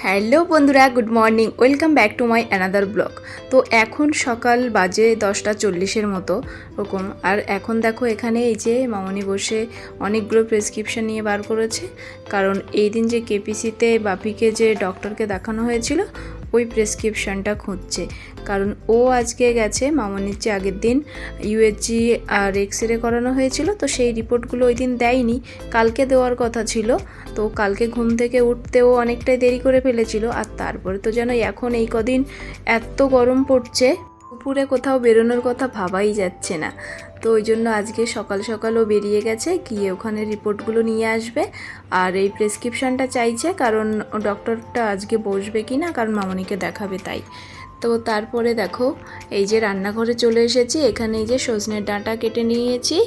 Hello বন্ধুরা, good morning, welcome back to my another blog. তো এখন সকাল বাজে 10:40 মতো ওরকম। আর এখন দেখো এখানে এই যে মামনি বসে অনেকগুলো প্রেসক্রিপশান নিয়ে বার করেছে, কারণ এই দিন যে কেপিসিতে বাপিকে যে ডক্টরকে দেখানো হয়েছিল ওই প্রেসক্রিপশানটা খুঁজছে। কারণ ও আজকে গেছে মামনির যে আগের দিন ইউএসজি আর এক্সরে করানো হয়েছিল, তো সেই রিপোর্টগুলো ওই দিন দেয়নি, কালকে দেওয়ার কথা ছিল। তো কালকে ঘুম থেকে উঠতেও অনেকটাই দেরি করে ফেলেছিল। আর তারপরে তো যেন এখন এই কদিন এত গরম পড়ছে, দুপুরে কোথাও বেরোনোর কথা ভাবাই যাচ্ছে না। তো ওই জন্য আজকে সকাল সকালও বেরিয়ে গেছে, গিয়ে ওখানে রিপোর্টগুলো নিয়ে আসবে। আর এই প্রেসক্রিপশানটা চাইছে, কারণ ডক্টরটা আজকে বসবে কি না, কারণ মামনিকে দেখাবে তাই। তো তারপরে দেখো এই যে রান্নাঘরে চলে এসেছি। এখানে এই যে সজনের ডাঁটা কেটে নিয়েছি,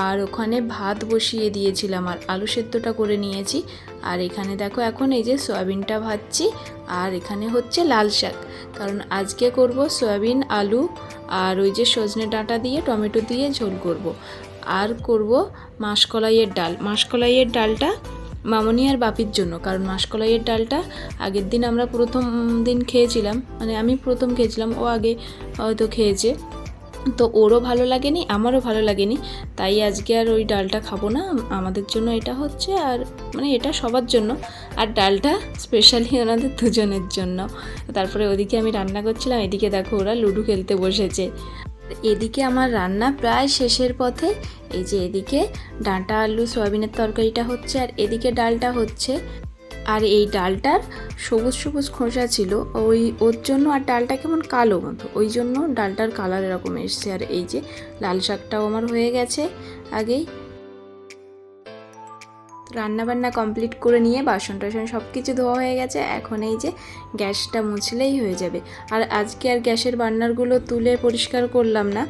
আর ওখানে ভাত বসিয়ে দিয়েছিলাম, আর আলু সেদ্ধটা করে নিয়েছি। আর এখানে দেখো এখন এই যে সয়াবিনটা ভাজছি, আর এখানে হচ্ছে লাল শাক, কারণ আজকে করব সয়াবিন আলু আর ওই যে সজনে ডাঁটা দিয়ে টমেটো দিয়ে ঝোল করব। আর করব মাসকলাইয়ের ডাল। মাসকলাইয়ের ডালটা মামনি আর বাপির জন্য, কারণ মাসকলাইয়ের ডালটা আগের দিন আমরা প্রথম দিন খেয়েছিলাম, মানে আমি প্রথম খেয়েছিলাম, ও আগে হয়তো খেয়েছে, তো ওরও ভালো লাগেনি, আমারও ভালো লাগেনি, তাই আজকে আর ওই ডালটা খাবো না। আমাদের জন্য এটা হচ্ছে, আর মানে এটা সবার জন্য, আর ডালটা স্পেশালি ওনাদের দুজনের জন্য। তারপরে ওদিকে আমি রান্না করছিলাম, এদিকে দেখো ওরা লুডো খেলতে বসেছে। এদিকে আমার রান্না প্রায় শেষের পথে। এই যে এদিকে ডাঁটা আলু সয়াবিনের তরকারিটা হচ্ছে, আর এদিকে ডালটা হচ্ছে। আর এই ডালটার সবুজ সবুজ খোসা ছিল ওর জন্য, আর ডালটা কেমন কালো মতো, ওই জন্য ডালটার কালার এরকম এসছে। আর এই যে লাল শাকটাও আমার হয়ে গেছে আগেই। রান্নাবান্না কমপ্লিট করে নিয়ে বাসন টাসন সব কিছু ধোয়া হয়ে গেছে। এখন এই যে গ্যাসটা মুছলেই হয়ে যাবে। আর আজকে আর গ্যাসের বার্নারগুলো তুলে পরিষ্কার করলাম না,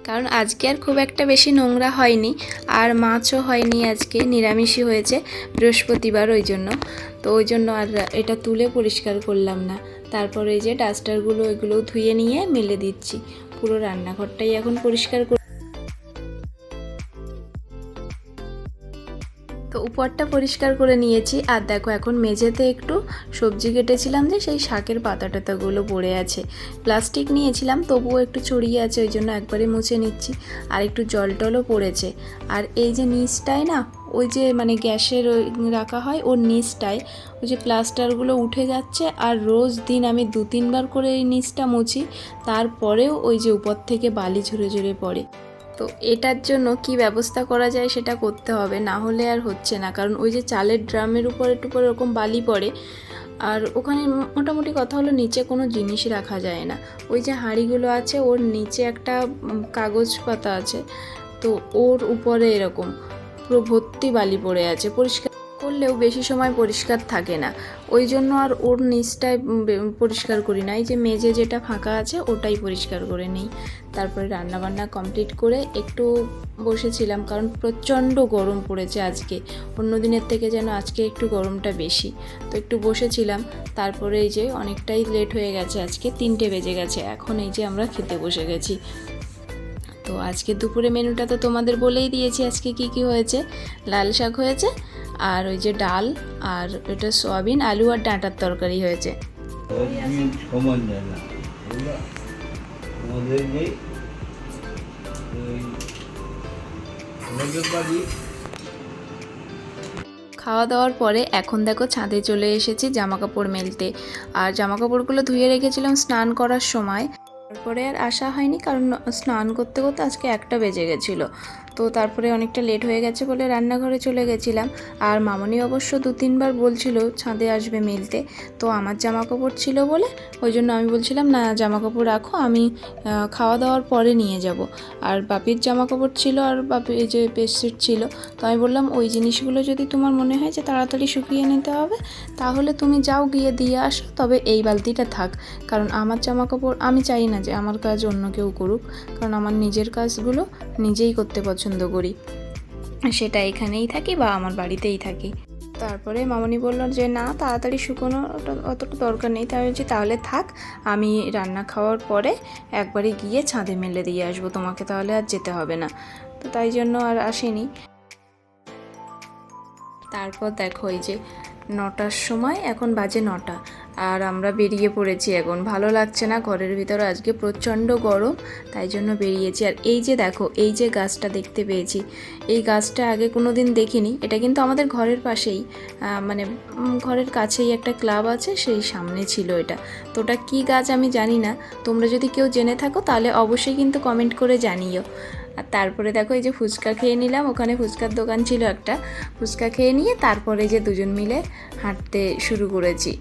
কারণ আজকে আর খুব একটা বেশি নোংরা হয়নি, আর মাছও হয়নি, আজকে নিরামিষই হয়েছে, বৃহস্পতিবার, ওই জন্য। তো ওই জন্য আর এটা তুলে পরিষ্কার করলাম না। তারপরে এই যে ডাস্টারগুলো এগুলো ধুয়ে নিয়ে মেলে দিচ্ছি। পুরো রান্নাঘরটাই এখন পরিষ্কার। তো উপরটা পরিষ্কার করে নিয়েছি। আর দেখো এখন মেঝেতে একটু সবজি কেটেছিলাম, যে সেই শাকের পাতা টাতাগুলো পড়ে আছে, প্লাস্টিক নিয়েছিলাম তবুও একটু ছড়িয়ে আছে, ওই জন্য একবারে মুছে নিচ্ছি। আর একটু জল টলও পড়েছে। আর এই যে নিচটায় না, ওই যে মানে গ্যাসের রাখা হয় ওর নিচটায় ওই যে প্লাস্টারগুলো উঠে যাচ্ছে, আর রোজ দিন আমি 2-3 বার করে এই নিচটা মুছি, তারপরেও ওই যে উপর থেকে বালি ঝরে ঝরে পড়ে। তো এটার জন্য কি ব্যবস্থা করা যায় সেটা করতে হবে, না হলে আর হচ্ছে না। কারণ ওই যে চালের ড্রামের উপরে টুপরে এরকম বালি পড়ে, আর ওখানে মোটামুটি কথা হলো নিচে কোনো জিনিস রাখা যায় না। ওই যে হাঁড়িগুলো আছে ওর নিচে একটা কাগজ পাতা আছে, তো ওর উপরে এরকম পুরো ভর্তি বালি পড়ে আছে, পরিষ্কার করলেও বেশি সময় পরিষ্কার থাকে না, ওই জন্য আর ওর নিচটায় পরিষ্কার করি না। এই যে মেঝে যেটা ফাঁকা আছে ওটাই পরিষ্কার করে নিই। তারপরে রান্নাবান্না কমপ্লিট করে একটু বসেছিলাম, কারণ প্রচণ্ড গরম পড়েছে আজকে, অন্য দিনের থেকে যেন আজকে একটু গরমটা বেশি। তো একটু বসেছিলাম, তারপরে এই যে অনেকটাই লেট হয়ে গেছে, আজকে 3টে বেজে গেছে, এখন এই যে আমরা খেতে বসে গেছি। তো আজকে দুপুরে মেনুটা তো তোমাদের বলেই দিয়েছি আজকে কি কি হয়েছে। লাল শাক হয়েছে, আর ওই যে ডাল, আর এটা সয়াবিন আলু আর ডাঁটার তরকারি হয়েছে। খাওয়া দাওয়ার পরে এখন দেখো ছাদে চলে এসেছি জামা কাপড় মেলতে। আর জামা কাপড়গুলো ধুয়ে রেখেছিলাম স্নান করার সময়, তারপরে আর আসা হয়নি, কারণ স্নান করতে করতে আজকে 1টা বেজে গেছিলো। তো তারপরে অনেকটা লেট হয়ে গেছে বলে রান্নাঘরে চলে গেছিলাম। আর মামনি অবশ্য 2-3 বার বলছিল ছাদে আসবে মেলতে, তো আমার জামা কাপড় ছিল বলে ওই জন্য আমি বলছিলাম না জামা কাপড় রাখো, আমি খাওয়া দাওয়ার পরে নিয়ে যাব। আর বাপির জামা কাপড় ছিল, আর বাপি এই যে বেডশিট ছিল, তো আমি বললাম ওই জিনিসগুলো যদি তোমার মনে হয় যে তাড়াতাড়ি শুকিয়ে নিতে হবে, তাহলে তুমি যাও গিয়ে দিয়ে আসো, তবে এই বালতিটা থাক। কারণ আমার জামা কাপড় আমি চাই না যে আমার কাজ অন্য কেউ করুক, কারণ আমার নিজের কাজগুলো নিজেই করতে পছন্দ করি, সেটা এখানেই থাকি বা আমার বাড়িতেই থাকি। তারপরে মামনি বলল যে না তাড়াতাড়ি শুকোনো অতটা দরকার নেই, তাই বলছি তাহলে থাক, আমি রান্না খাওয়ার পরে একবারে গিয়ে ছাদে মেলে দিয়ে আসবো, তোমাকে তাহলে আর যেতে হবে না। তো তাই জন্য আর আসেনি। তারপর দেখো এই যে 9টার সময়, এখন বাজে 9টা। আর আমরা বেরিয়ে পড়েছি এখন। ভালো লাগছে না ঘরের ভিতরে, আজকে প্রচণ্ড গরম, তাই জন্য বেরিয়েছি। আর এই যে দেখো, এই যে গাছটা দেখতে পেয়েছি, এই গাছটা আগে কোনো দিন দেখিনি। এটা কিন্তু আমাদের ঘরের পাশেই, মানে ঘরের কাছেই একটা ক্লাব আছে, সেই সামনে ছিল এটা। তো ওটা কী গাছ আমি জানি না, তোমরা যদি কেউ জেনে থাকো তাহলে অবশ্যই কিন্তু কমেন্ট করে জানিও। আর তারপরে দেখো এই যে ফুচকা খেয়ে নিলাম, ওখানে ফুচকার দোকান ছিল একটা, ফুচকা খেয়ে নিয়ে তারপরে যে দুজন মিলে হাঁটতে শুরু করেছি।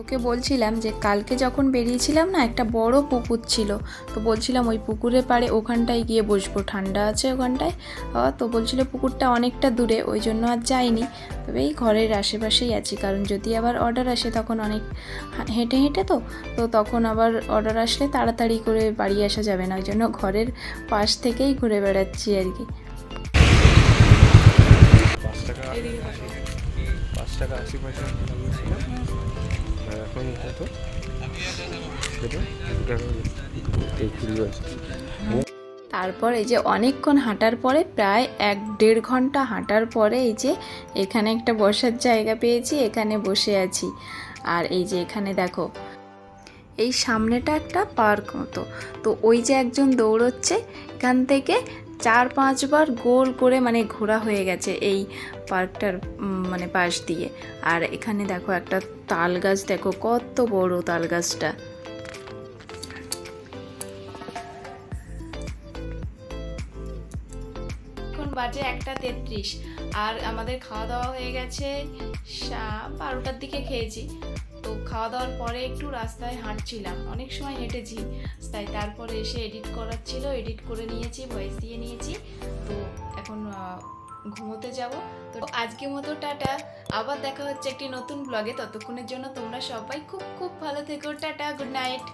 ওকে বলছিলাম যে কালকে যখন বেরিয়েছিলাম না, একটা বড় পুকুর ছিল, তো বলছিলাম ওই পুকুরের পাড়ে ওখানটায় গিয়ে বসবো, ঠান্ডা আছে ওখানটায়। তো বলছিল পুকুরটা অনেকটা দূরে, ওই জন্য আর যাইনি। তবে এই ঘরের আশেপাশেই আছি, কারণ যদি আবার অর্ডার আসে তখন অনেক হেঁটে হেঁটে তো তখন আবার অর্ডার আসলে তাড়াতাড়ি করে বাড়ি আসা যাবে না, ওই জন্য ঘরের পাশ থেকেই ঘুরে বেড়াচ্ছি আর কি। 5 টাকা 80 পয়সা ছিল, আর এখন কত সেটা 2 টাকা এই কিলো আছে। তারপর এই যে অনেকক্ষণ হাঁটার পরে, প্রায় 1-1.5 ঘন্টা হাঁটার পরে এই যে এখানে একটা বসার জায়গা পেয়েছি, এখানে বসে আছি। আর এই যে এখানে দেখো, এই সামনেটা একটা পার্ক মতো, তো ওই যে একজন দৌড়চ্ছে, এখান থেকে 4-5 বার গোল করে মানে ঘোরা হয়ে গেছে এই পার্কটার মানে পাশ দিয়ে। আর এখানে দেখো একটা তাল গাছ, দেখো কত বড় তাল গাছটা। এখন বাজে 1:33, আর আমাদের খাওয়া দাওয়া হয়ে গেছে 12টার দিকে খেয়েছি। তো খাওয়া দাওয়ার পরে একটু রাস্তায় হাঁটছিলাম, অনেক সময় হেঁটেছি তাই। তারপরে এসে এডিট করার ছিল, এডিট করে নিয়েছি, ভয়েস দিয়ে নিয়েছি। তো এখন ঘুমোতে যাব। তো আজকের মতো টাটা, আবার দেখা হচ্ছে একটি নতুন ব্লগে। ততক্ষণের জন্য তোমরা সবাই খুব খুব ভালো থেকো। Tata, good night.